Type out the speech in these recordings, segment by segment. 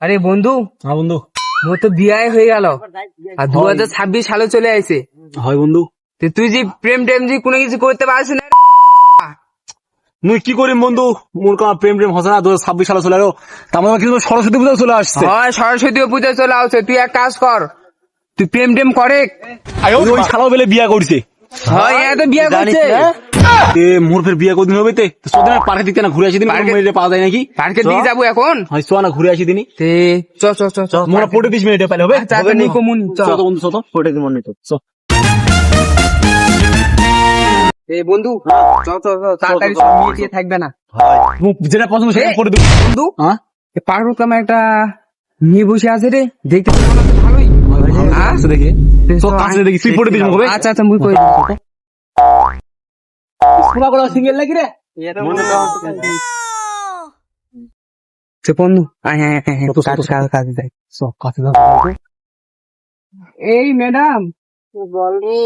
আরে বন্ধু, হ্যাঁ বন্ধু। মোর তো বিয়ে হয়ে গেল আর 2026 সালে চলে আইছে। হয় বন্ধু। তুই যে প্রেম টেম যে কোনো কিছু করতে পারছিস না। মুই কি করিম বন্ধু, মোর কাম প্রেম প্রেম হসে না। 2026 সালে চলে এলো, তার মধ্যে কিন্তু সরস্বতী পূজা চলে আসছে। হয় সরস্বতী পূজা চলে আসছে, তুই এক কাজ কর, তুই প্রেম টেম করে। ওই শালাও বেলে বিয়া করছে। হয় এত বিয়ে করছে। মোর ফের বিয়া কদিন হবে তে সদিন পার্কে দিতে না ঘুরে আসি দিন, মেয়েটা পাওয়া যায় নাকি? পার্কে দিয়ে যাবো এখন। হয় চ না ঘুরে আসি দিনই। তে চ চ চ চ মোরা 40 মিনিটে পাইলে হবে। আচ্ছা, আচ্ছা, নিকো মুনি, চ। চ তো বন্ধু, চ তো 40 মিনিট মনে তো চ। এই বন্ধু, চ চ চ, তাড়াতাড়ি সব নিয়ে টিয়ে থাকবে না। মুখ যেটা পছন্দ সেটা করে দেব বন্ধু, হ্যাঁ। পার্ক কামে একটা মেয়ে বসে আছে রে, দেখতে তো মনে হচ্ছে ভালোই। হ্যাঁ? আছে দেখি তো কাছে দেখি তুই পড়ে দিস হবে। আচ্ছা আচ্ছা, মুই কই পুরা করে সিঙ্গেল লাগি রে মনে তো সে বন্ধু, আয় হ্যাঁ হ্যাঁ হ্যাঁ, কাজে যাই। সব কাছে দাও। এই ম্যাডাম বল রে।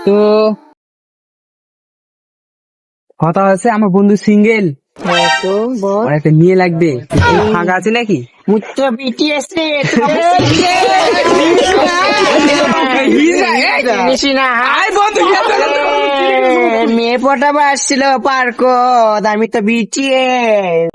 তো কথা হচ্ছে, আমার বন্ধু সিঙ্গেল, তো বল। আর একটা মেয়ে লাগবে, তুই ফাঁকা আছে নাকি? মুত্র বিটিএস রে। মেয়ে পটাবা আসছিল পার্ক, আমি তো বিটিএস।